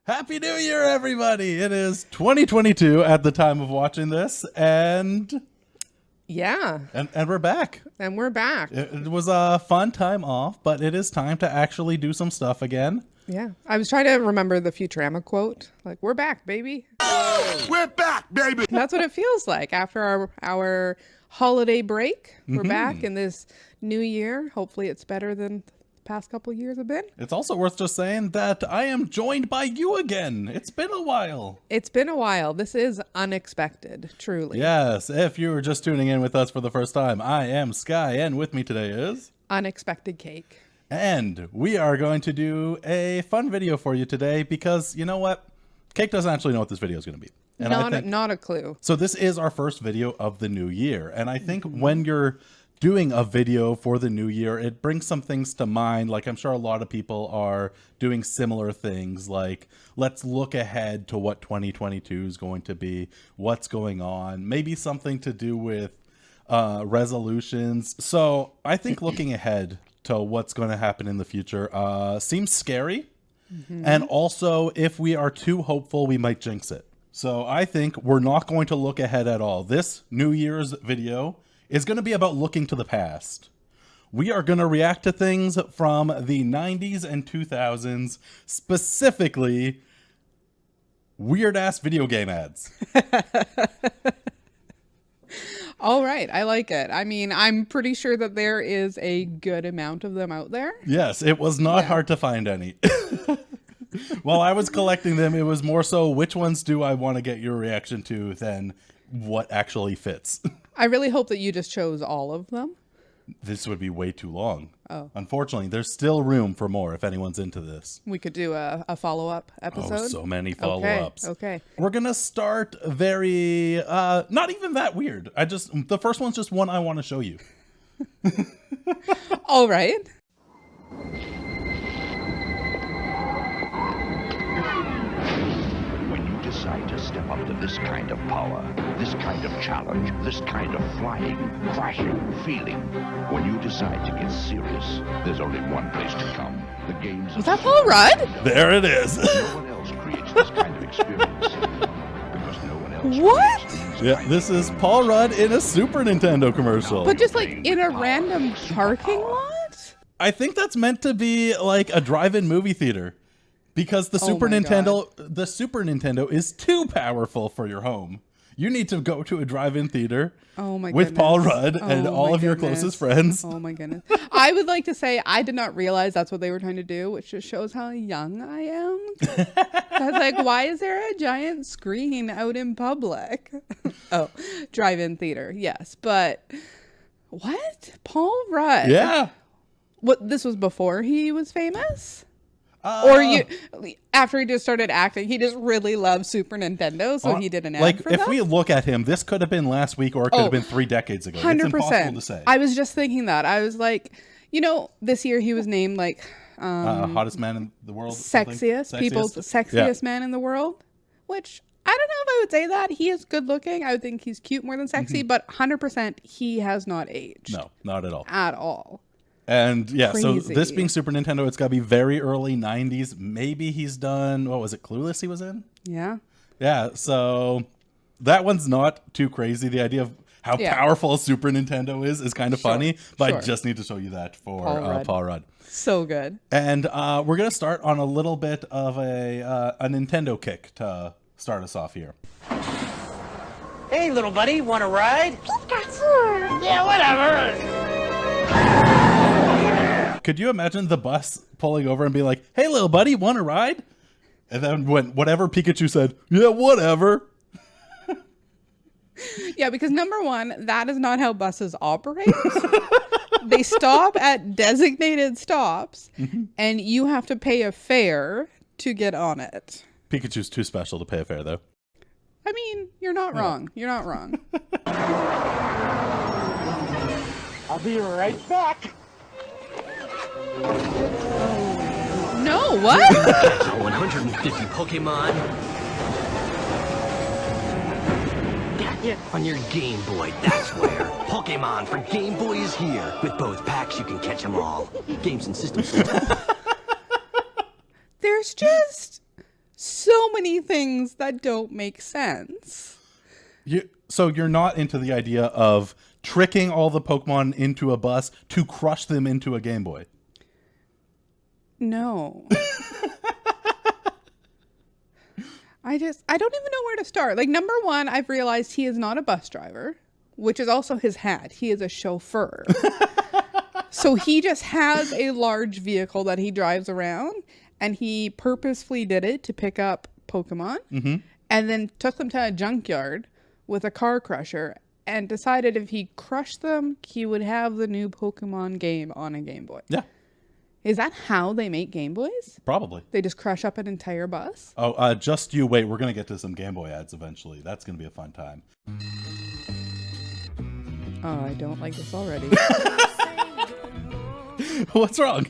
Happy New Year, everybody! It is 2022 at the time of watching this, and Yeah. we're back. And we're back. It was a fun time off, but it is time to actually do some stuff again. Yeah. I was trying to remember the Futurama quote. Like, we're back, baby. We're back, baby. And that's what it feels like after our holiday break. We're back in this new year. Hopefully it's better than the past couple years have been. It's also worth just saying that I am joined by you again. It's been a while. It's been a while. This is unexpected, truly. Yes, if you were just tuning in with us for the first time, I am Sky, and with me today is... Unexpected cake. And we are going to do a fun video for you today because, you know what? Cake doesn't actually know what this video is going to be. And Not a clue. So this is our first video of the new year. And I think when you're doing a video for the new year, it brings some things to mind. Like I'm sure a lot of people are doing similar things. Like, let's look ahead to what 2022 is going to be, what's going on, maybe something to do with resolutions. So I think looking ahead to what's going to happen in the future seems scary. And also, if we are too hopeful, we might jinx it. So I think we're not going to look ahead at all. This New Year's video is going to be about looking to the past. We are going to react to things from the 90s and 2000s, specifically weird-ass video game ads. All right. I like it. I mean, I'm pretty sure that there is a good amount of them out there. Yes, it was not hard to find any. While I was collecting them, it was more so which ones do I want to get your reaction to than what actually fits. I really hope that you just chose all of them. This would be way too long. Oh. Unfortunately, there's still room for more if anyone's into this. We could do a follow-up episode. Oh, so many follow-ups. Okay. We're going to start very, not even that weird. The first one's just one I want to show you. All right. When you decide to step up to this kind of power, this kind of challenge, this kind of flying, crashing, feeling, when you decide to get serious, there's only one place to come. The games Was that Paul Rudd? There it is. No one else creates this kind of experience. Because no one else What? creates these Yeah, kinds this of is Paul Rudd in a Super Nintendo commercial. But just like in a random parking lot? I think that's meant to be like a drive-in movie theater. Because the Super my Nintendo is too powerful for your home. You need to go to a drive-in theater with goodness. Paul Rudd Oh and all my of your goodness. closest friends. Oh my goodness. I would like to say I did not realize that's what they were trying to do, which just shows how young I am. I was like, why is there a giant screen out in public? Oh, drive-in theater. Yes. But what? Paul Rudd? Yeah. What, this was before he was famous? Or after he just started acting, he just really loved Super Nintendo, so he did an ad like for if that? we look at him, this could have been last week or it could have been 3 decades ago. It's 100%. impossible to say. I was just thinking that. I was like, this year he was named like Hottest man in the world. something? people's sexiest man in the world, which I don't know if I would say that. He is good looking. I would think he's cute more than sexy, but 100% he has not aged. No, not at all. At all. And yeah, so Crazy. this being Super Nintendo, it's got to be very early 90s. Maybe he's done, what was it, Clueless he was in? Yeah. Yeah, so that one's not too crazy. The idea of how powerful Super Nintendo is kind of funny, but I just need to show you that for Paul Rudd. So good. And we're going to start on a little bit of a Nintendo kick to start us off here. Hey, little buddy, want to ride? Yeah, whatever. Could you imagine the bus pulling over and being like, hey, little buddy, want to ride? And then when whatever Pikachu said, yeah, whatever. Yeah, because number one, that is not how buses operate. They stop at designated stops, and you have to pay a fare to get on it. Pikachu's too special to pay a fare, though. I mean, you're not wrong. You're not wrong. I'll be right back. No, what? 150 Pokemon. Got you on your Game Boy, that's where. Pokemon for Game Boy is here. With both packs, you can catch them all. Games and systems. There's just so many things that don't make sense. So you're not into the idea of tricking all the Pokemon into a bus to crush them into a Game Boy? No. I don't even know where to start. Like, number one, I've realized he is not a bus driver, which is also his hat. He is a chauffeur. So he just has a large vehicle that he drives around, and he purposefully did it to pick up Pokemon, and then took them to a junkyard with a car crusher and decided if he crushed them, he would have the new Pokemon game on a Game Boy. Yeah, Is that how they make Game Boys? probably. They just crush up an entire bus? Oh, just you wait. We're going to get to some Game Boy ads eventually. That's going to be a fun time. Oh, I don't like this already. What's wrong?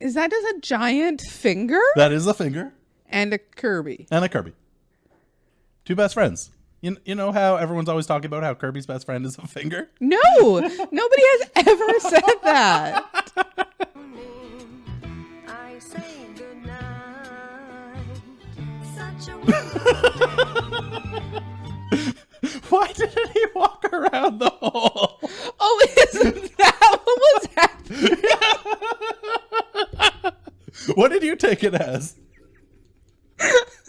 Is that just a giant finger? That is a finger And a Kirby. and a Kirby. Two best friends. You know how everyone's always talking about how Kirby's best friend is a finger? No! Nobody has ever said that. I say goodnight. Such a wonderful Why didn't he walk around the hole? Oh, isn't that what was happening? What did you take it as?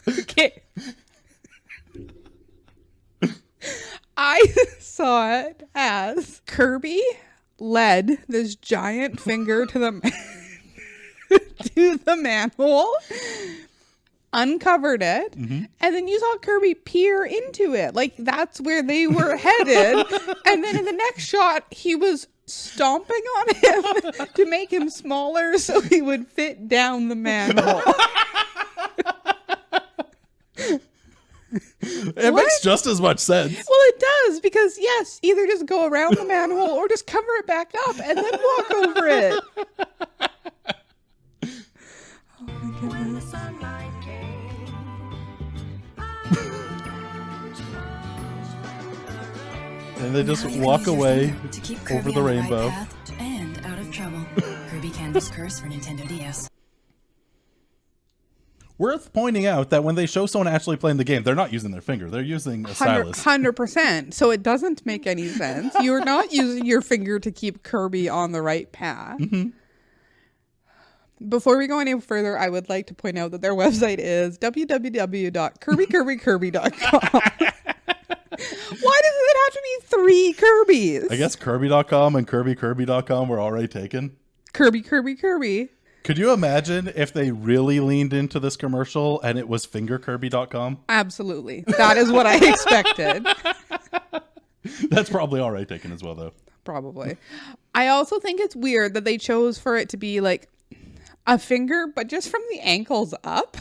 Okay. I saw it as Kirby led this giant finger to the to the manhole, uncovered it, and then you saw Kirby peer into it. Like, that's where they were headed. And then in the next shot, he was stomping on him to make him smaller so he would fit down the manhole. It makes just as much sense. Well, it does, because yes, either just go around the manhole or just cover it back up and then walk over it. Oh my goodness. sunlight came. And they just walk away to keep over Kirby the on right rainbow. path and out of trouble. Kirby Canvas Curse for Nintendo DS. Worth pointing out that when they show someone actually playing the game, they're not using their finger. They're using a stylus. 100%. So it doesn't make any sense. You're not using your finger to keep Kirby on the right path. Before we go any further, I would like to point out that their website is www.kirbykirby.com. Why does it have to be 3 Kirbys? I guess Kirby.com and KirbyKirby.com were already taken. Kirby. Could you imagine if they really leaned into this commercial and it was FingerKirby.com? Absolutely. That is what I expected. That's probably already taken as well, though. Probably. I also think it's weird that they chose for it to be like a finger, but just from the ankles up.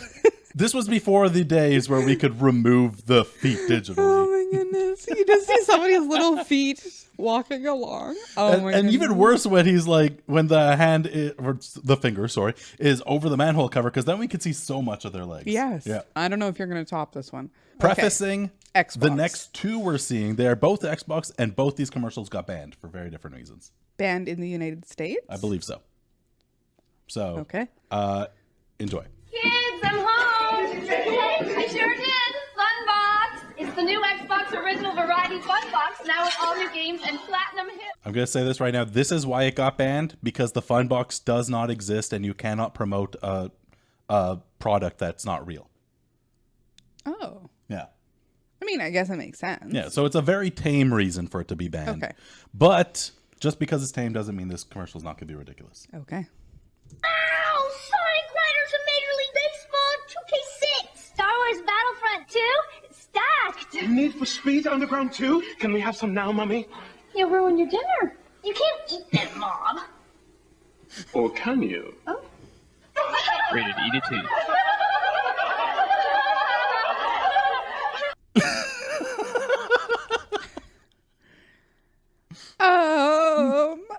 This was before the days where we could remove the feet Oh digitally. my goodness. You just see somebody's little feet walking along. Oh my And goodness. even worse when he's like, when the hand, or the finger, sorry, is over the manhole cover, because then we could see so much of their legs. Yes. Yeah. I don't know if you're going to top this one. Prefacing Xbox. the next two we're seeing, they are both Xbox, and both these commercials got banned for very different reasons. Banned in the United States? I believe so. So, Okay. Enjoy. Kids, I'm home! I sure did! Fun Box! It's the new Xbox Original Variety Fun Box, now with all new games and platinum hits. I'm going to say this right now. This is why it got banned, because the Fun Box does not exist, and you cannot promote a product that's not real. Oh. Yeah. I mean, I guess it makes sense. Yeah, so it's a very tame reason for it to be banned. Okay. But just because it's tame doesn't mean this commercial is not going to be ridiculous. Okay. Ow! Sonic Riders and Major League Baseball 2K6! Star Wars Battlefront 2? It's stacked! Need for Speed Underground 2? Can we have some now, Mummy? You'll ruin your dinner. You can't eat them, Mom. Or can you? Rated E to T.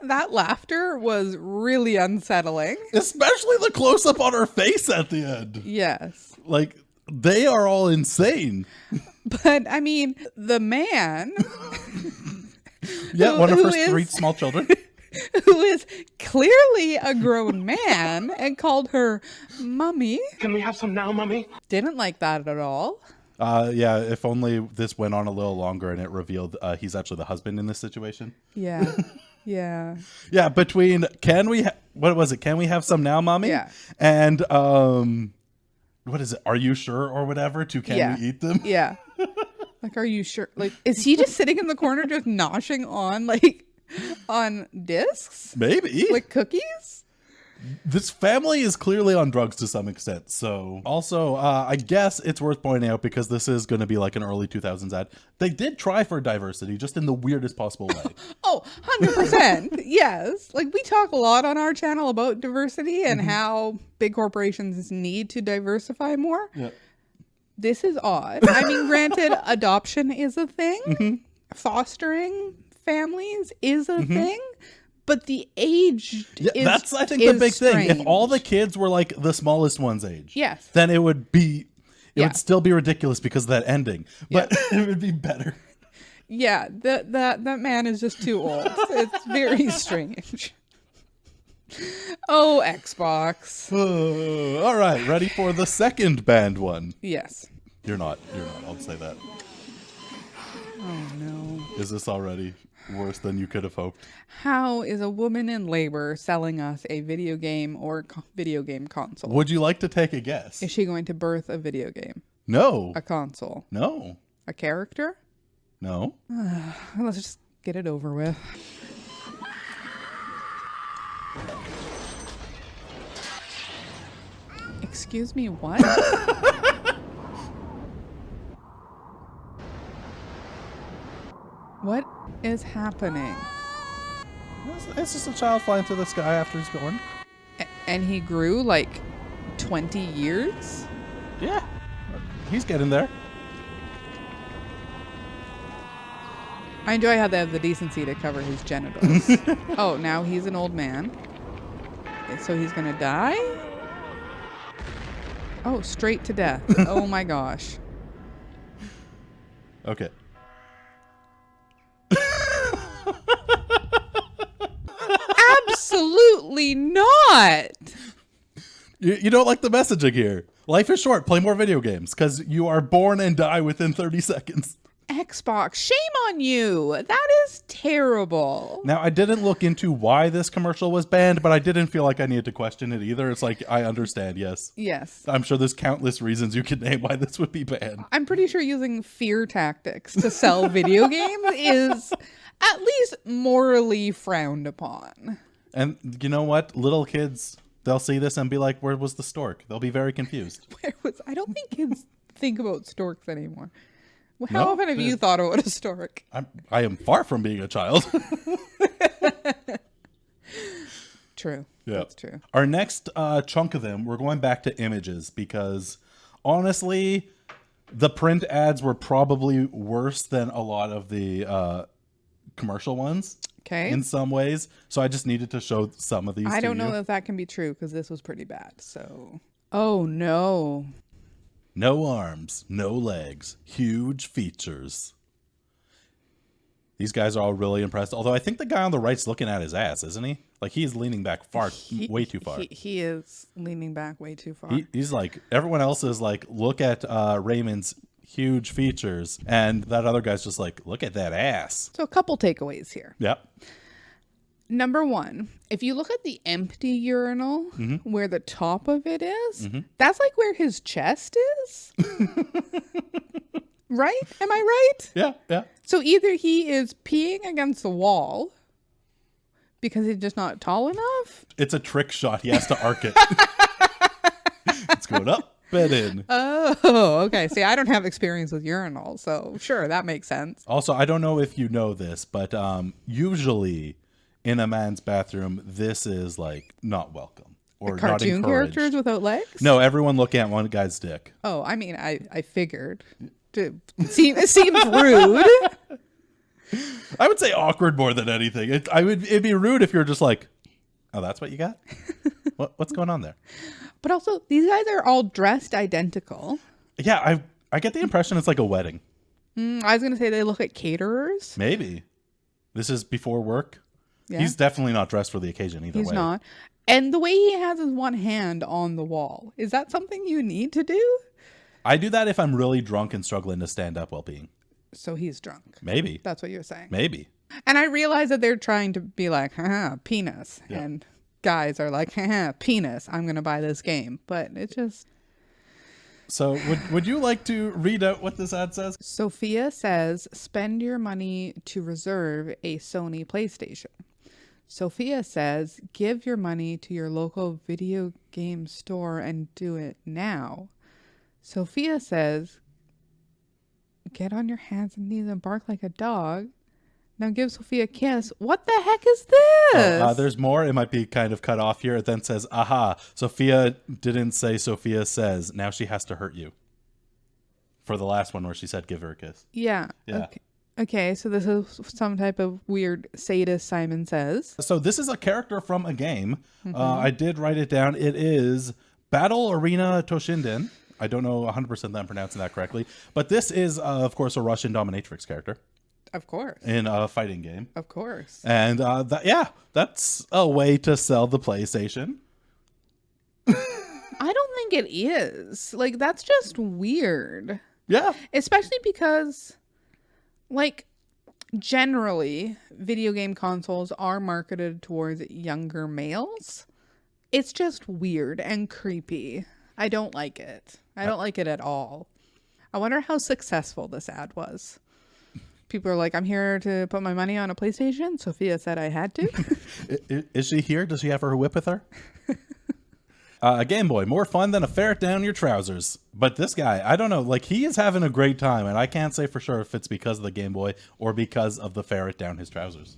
That laughter was really unsettling. Especially the close-up on her face at the end. Yes. Like, they are all insane. But, I mean, the man Yeah, one of who her is- 3 small children. who is clearly a grown man and called her mummy. Can we have some now, mummy? Didn't like that at all. Yeah, if only this went on a little longer and it revealed he's actually the husband in this situation. Yeah. Yeah. Yeah, between what was it? Can we have some now, mommy? Yeah. And what is it? Are you sure or whatever? Can we eat them? Yeah. Like, are you sure? Like, is he just sitting in the corner just noshing on discs? Maybe. Like cookies? This family is clearly on drugs to some extent. So also, I guess it's worth pointing out, because this is going to be like an early 2000s ad. They did try for diversity, just in the weirdest possible way. Oh, 100%. Yes. Like, we talk a lot on our channel about diversity and how big corporations need to diversify more. Yeah. This is odd. I mean, granted, adoption is a thing. Fostering families is a thing. But the age is that's, I think, the big strange. thing. If all the kids were like the smallest one's age, Yes. then it would be, it Yeah. would still be ridiculous because of that ending. But it would be better. Yeah, that man is just too old. It's very strange. Oh, Xbox. All right, ready for the second banned one? Yes. You're not. I'll say that. Oh, no. Is this already worse than you could have hoped? How is a woman in labor selling us a video game or video game console? Would you like to take a guess? Is she going to birth a video game? No. A console? No. A character? No. Let's just get it over with. Excuse me, what? What is happening? It's just a child flying through the sky after he's born. And he grew like 20 years? Yeah. He's getting there. I enjoy how they have the decency to cover his genitals. Oh, now he's an old man. So he's gonna die? Oh, straight to death. Oh my gosh. Okay. Absolutely not. You don't like the messaging here. Life is short. Play more video games, because you are born and die within 30 seconds. Xbox, shame on you. That is terrible. Now, I didn't look into why this commercial was banned, but I didn't feel like I needed to question it either. It's like, I understand, yes. Yes. I'm sure there's countless reasons you could name why this would be banned. I'm pretty sure using fear tactics to sell video games is at least morally frowned upon. And you know what? Little kids, they'll see this and be like, where was the stork? They'll be very confused. I don't think kids think about storks anymore. How No? often have you thought about a stork? I am far from being a child. True. Yeah. That's true. Our next chunk of them, we're going back to images, because honestly, the print ads were probably worse than a lot of the commercial ones. Okay. In some ways. So I just needed to show some of these. I don't know you. if that can be true because this was pretty bad. So. Oh no. No arms, no legs, huge features. These guys are all really impressed. Although I think the guy on the right's looking at his ass, isn't he? Like, he's leaning back way too far. He is leaning back way too far. He's like, everyone else is like, look at Raymond's huge features. And that other guy's just like, look at that ass. So a couple takeaways here. Yep. Number one, if you look at the empty urinal where the top of it is, that's like where his chest is. Right? Am I right? Yeah, yeah. So either he is peeing against the wall because he's just not tall enough. It's a trick shot. He has to arc it. It's going up and in. Oh, okay. See, I don't have experience with urinals, so sure, that makes sense. Also, I don't know if you know this, but usually in a man's bathroom, this is like not welcome or Cartoon not encouraged. characters without legs? No, everyone look at one guy's dick. Oh, I mean, I figured. It seems rude. I would say awkward more than anything. It'd be rude if you're just like, oh, that's what you got? What's going on there? But also, these guys are all dressed identical. Yeah, I get the impression it's like a wedding. I was going to say they look like caterers. Maybe. This is before work. Yeah. He's definitely not dressed for the occasion either He's way. not. And the way he has his one hand on the wall, is that something you need to do? I do that if I'm really drunk and struggling to stand up while peeing. So he's drunk. Maybe. That's what you're saying. Maybe. And I realize that they're trying to be like, haha, penis. Yeah. And guys are like, haha, penis. I'm going to buy this game. But it just... So would you like to read out what this ad says? Sophia says, spend your money to reserve a Sony PlayStation. Sophia says, give your money to your local video game store and do it now. Sophia says, get on your hands and knees and bark like a dog. Now give Sophia a kiss. What the heck is this? There's more. It might be kind of cut off here. It then says, aha, Sophia didn't say Sophia says. Now she has to hurt you. For the last one where she said give her a kiss. Yeah. Yeah. Okay, so this is some type of weird sadist, Simon Says. So this is a character from a game. I did write it down. It is Battle Arena Toshinden. I don't know 100% that I'm pronouncing that correctly. But this is, of course, a Russian dominatrix character. Of course. In a fighting game. Of course. And that's a way to sell the PlayStation. I don't think it is. Like, that's just weird. Yeah. Especially because, like, generally, video game consoles are marketed towards younger males. It's just weird and creepy. I don't like it. I don't like it at all. I wonder how successful this ad was. People are like, I'm here to put my money on a PlayStation. Sophia said I had to. Is she here? Does she have her whip with her? A Game Boy, more fun than a ferret down your trousers. But this guy, I don't know, like he is having a great time. And I can't say for sure if it's because of the Game Boy or because of the ferret down his trousers.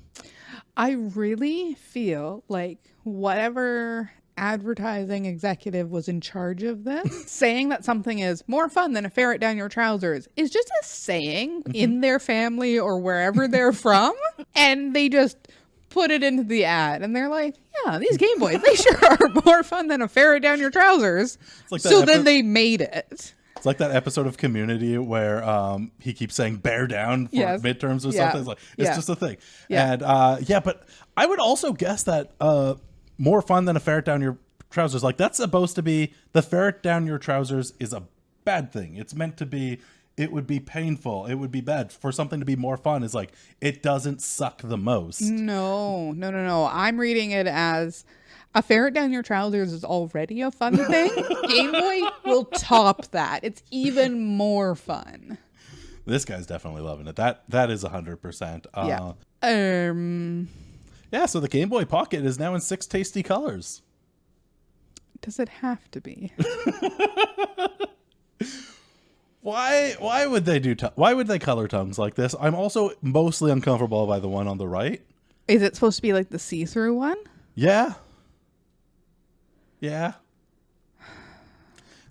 I really feel like whatever advertising executive was in charge of this saying that something is more fun than a ferret down your trousers is just a saying in their family or wherever they're from, and they just put it into the ad and they're like, yeah, these Game Boys, they sure are more fun than a ferret down your trousers. Like so then they made it. It's like that episode of Community where he keeps saying bear down for midterms or something. It's just a thing. And but I would also guess that more fun than a ferret down your trousers. Like that's supposed to be the ferret down your trousers is a bad thing. It's meant to be, it would be painful. It would be bad. For something to be more fun is like, it doesn't suck the most. No. I'm reading it as a ferret down your trousers is already a fun thing. Game Boy will top that. It's even more fun. This guy's definitely loving it. That is 100%. Yeah, so the Game Boy Pocket is now in 6 tasty colors. Does it have to be? Why would they why would they color tongues like this? I'm also mostly uncomfortable by the one on the right. Is it supposed to be like the see-through one? Yeah. Yeah.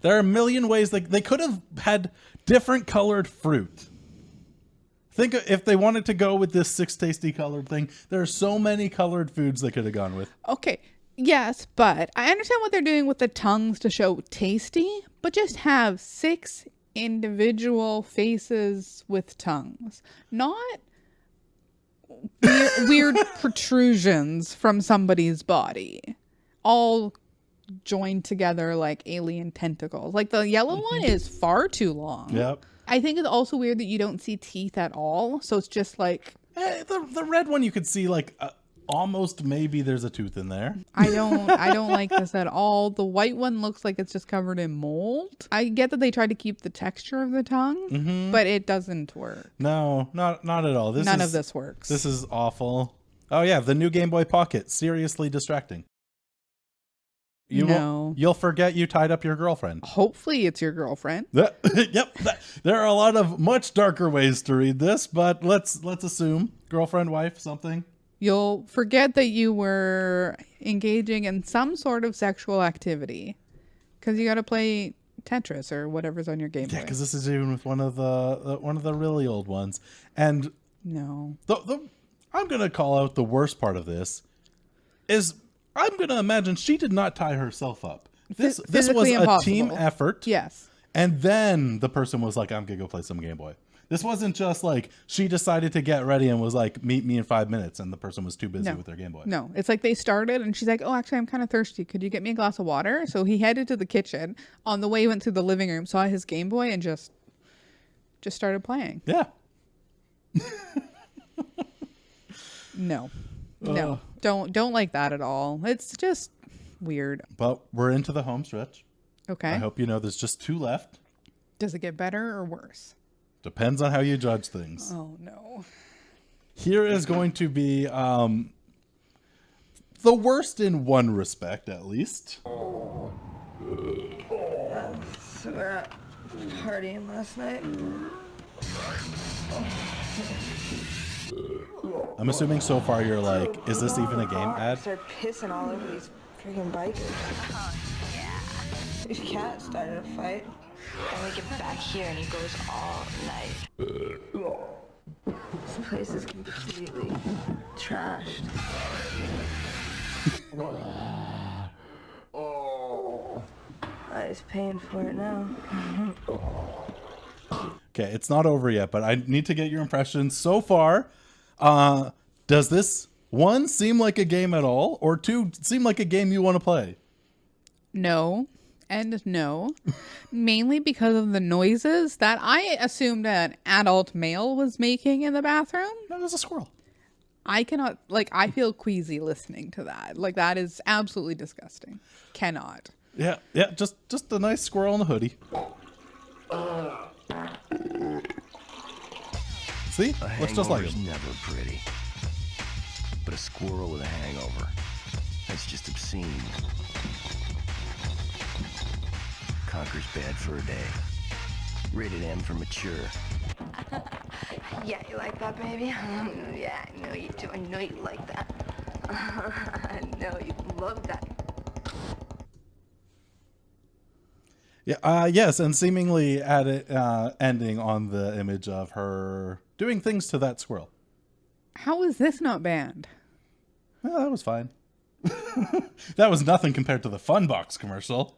There are a million ways they could have had different colored fruit. Think if they wanted to go with this 6 tasty colored thing, there are so many colored foods they could have gone with. Okay, yes, but I understand what they're doing with the tongues to show tasty, but just have 6 individual faces with tongues, not weird protrusions from somebody's body, all joined together like alien tentacles. Like the yellow one is far too long. Yep. I think it's also weird that you don't see teeth at all. So it's just like the red one you could see like almost maybe there's a tooth in there. I don't like this at all. The white one looks like it's just covered in mold. I get that they try to keep the texture of the tongue, but it doesn't work. No, not at all. None of this works. This is awful. Oh yeah, the new Game Boy Pocket, seriously distracting. You'll forget you tied up your girlfriend. Hopefully it's your girlfriend. Yep. There are a lot of much darker ways to read this, but let's assume girlfriend, wife, something. You'll forget that you were engaging in some sort of sexual activity because you got to play Tetris or whatever's on your Game Boy. Yeah, because this is even with one of the really old ones. And no, I'm gonna call out the worst part of this is I'm gonna imagine she did not tie herself up. This was Physically a impossible. team effort. Yes. And then the person was like, I'm gonna go play some Game Boy. This wasn't just like she decided to get ready and was like, meet me in 5 minutes, and the person was too busy with their Game Boy. No, it's like they started and she's like, oh, actually, I'm kind of thirsty. Could you get me a glass of water? So he headed to the kitchen. On the way, he went through the living room, saw his Game Boy, and just started playing. Yeah. No, don't like that at all. It's just weird. But we're into the home stretch. Okay. I hope you know there's just 2 left. Does it get better or worse? Depends on how you judge things. Oh, no. Here is going to be the worst in one respect, at least. So we're out partying last night. I'm assuming so far you're like, is this even a game ad? Start pissing all over these freaking bikes. His cat started a fight. And we get back here and he goes all night. This place is completely trashed. I was paying for it now. Okay, it's not over yet, but I need to get your impressions so far. Does this, 1, seem like a game at all, or 2, seem like a game you want to play? No. And no, mainly because of the noises that I assumed an adult male was making in the bathroom. No, there's a squirrel. I cannot, like, I feel queasy listening to that. Like, that is absolutely disgusting. Cannot. Yeah, just a nice squirrel in a hoodie. See? Looks just like him. Never pretty. But a squirrel with a hangover. That's just obscene. Conker's bad for a day. Rated M for mature. Yeah, you like that, baby? Yeah, I know you do. I know you like that. I know you love that. Yeah, yes, and seemingly ending on the image of her doing things to that squirrel. How is this not banned? Well, that was fine. That was nothing compared to the Funbox commercial.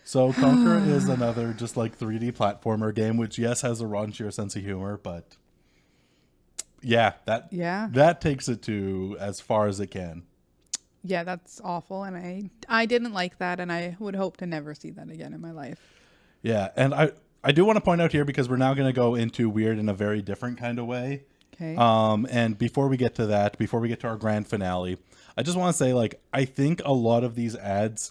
So Conker is another just like 3D platformer game, which yes has a raunchier sense of humor, but yeah, that takes it to as far as it can. Yeah, that's awful, and I didn't like that, and I would hope to never see that again in my life. Yeah, and I do want to point out here, because we're now going to go into weird in a very different kind of way. Okay. And before we get to that, before we get to our grand finale, I just want to say, like, I think a lot of these ads,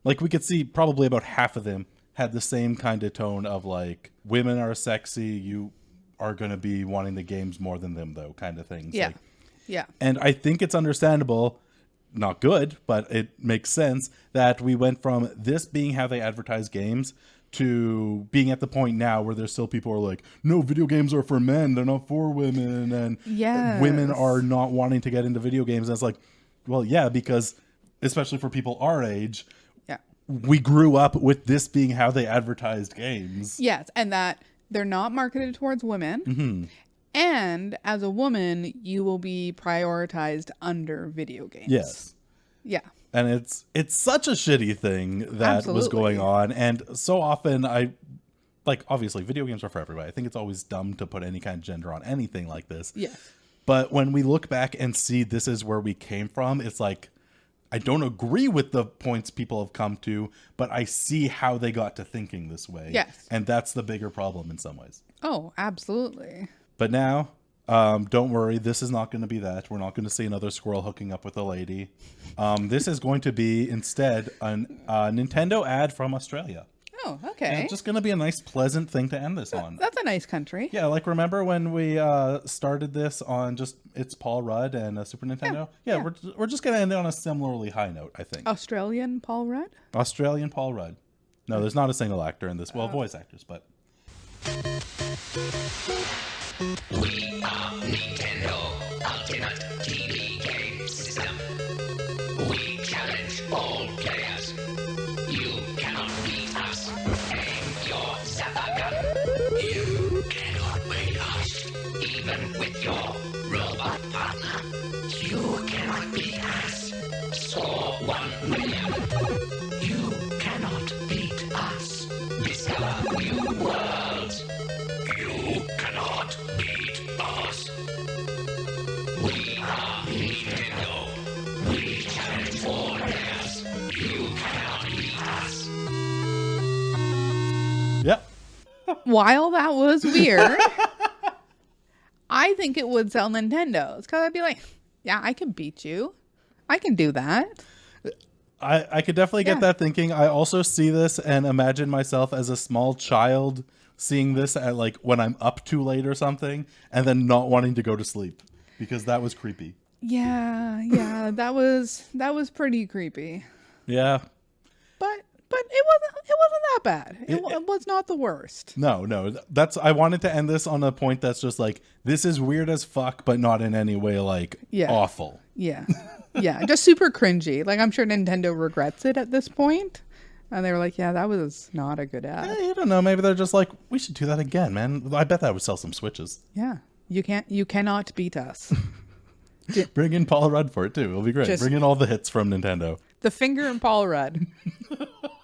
like, we could see probably about half of them had the same kind of tone of, like, women are sexy, you are going to be wanting the games more than them, though, kind of things. Yeah. Like, yeah. And I think it's understandable, not good, but it makes sense that we went from this being how they advertise games to being at the point now where there's still people who are like, no, video games are for men, they're not for women, and women are not wanting to get into video games. And it's like, well, yeah, because especially for people our age, we grew up with this being how they advertised games. Yes, and that they're not marketed towards women. Mm-hmm. And as a woman, you will be prioritized under video games. Yes. Yeah. And it's such a shitty thing that was going on. And so often obviously video games are for everybody. I think it's always dumb to put any kind of gender on anything like this. Yes. But when we look back and see this is where we came from, it's like, I don't agree with the points people have come to, but I see how they got to thinking this way. Yes. And that's the bigger problem in some ways. Oh, absolutely. But now, don't worry, this is not going to be that. We're not going to see another squirrel hooking up with a lady. This is going to be instead a Nintendo ad from Australia. Oh, okay. And it's just going to be a nice, pleasant thing to end this on. That's a nice country. Yeah, like remember when we started this on just it's Paul Rudd and Super Nintendo? Yeah. We're just going to end it on a similarly high note, I think. Australian Paul Rudd? Australian Paul Rudd. No, there's not a single actor in this. Well, voice actors, but... We are Nintendo Ultimate TV Game System. We challenge all players. You cannot beat us. Aim your zapper gun. You cannot beat us. Even with your robot partner. You cannot beat us. Score 1 million. You cannot beat us. Discover who you while that was weird, I think it would sell Nintendos because I'd be like, yeah, I can beat you. I can do that. I could definitely get that thinking. I also see this and imagine myself as a small child seeing this at like when I'm up too late or something and then not wanting to go to sleep because that was creepy. Yeah, that was pretty creepy. Yeah. But it wasn't that bad. It was not the worst. No. I wanted to end this on a point that's just like, this is weird as fuck, but not in any way like awful. Yeah. Yeah, just super cringy. Like I'm sure Nintendo regrets it at this point. And they were like, yeah, that was not a good ad. I don't know. Maybe they're just like, we should do that again, man. I bet that would sell some Switches. Yeah. You cannot beat us. Bring in Paul Rudd for it too. It'll be great. Bring in all the hits from Nintendo. The finger and Paul Rudd.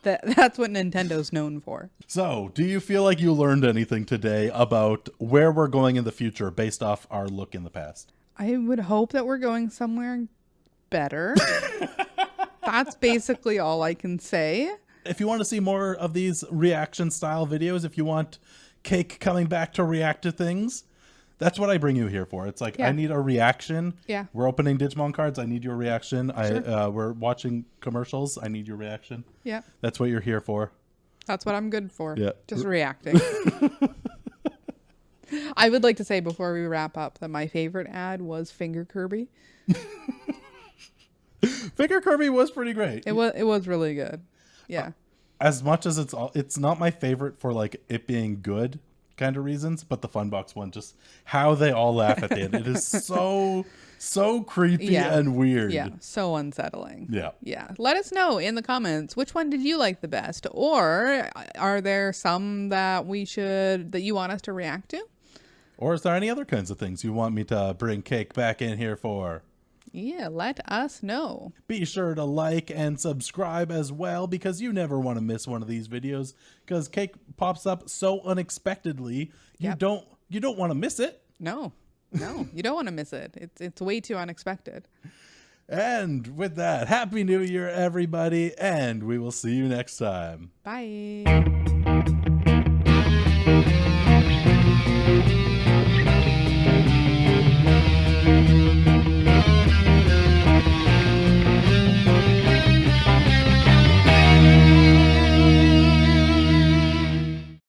That's what Nintendo's known for. So, do you feel like you learned anything today about where we're going in the future based off our look in the past? I would hope that we're going somewhere better. That's basically all I can say. If you want to see more of these reaction style videos, if you want Cake coming back to react to things, that's what I bring you here for. It's like, I need a reaction. Yeah. We're opening Digimon cards. I need your reaction. Sure. We're watching commercials. I need your reaction. Yeah. That's what you're here for. That's what I'm good for. Yeah. Just reacting. I would like to say before we wrap up that my favorite ad was Finger Kirby. Finger Kirby was pretty great. It was really good. Yeah. As much as it's not my favorite for like it being good kind of reasons, but the Funbox one, just how they all laugh at the end. It is so creepy and weird. Yeah, so unsettling. Yeah. Yeah. Let us know in the comments, which one did you like the best? Or are there some that you want us to react to? Or is there any other kinds of things you want me to bring Cake back in here for? Yeah, let us know. Be sure to like and subscribe as well, because you never want to miss one of these videos, because Cake pops up so unexpectedly. You don't want to miss it. No, you don't want to miss it. It's way too unexpected. And with that, Happy New Year, everybody, and we will see you next time. Bye.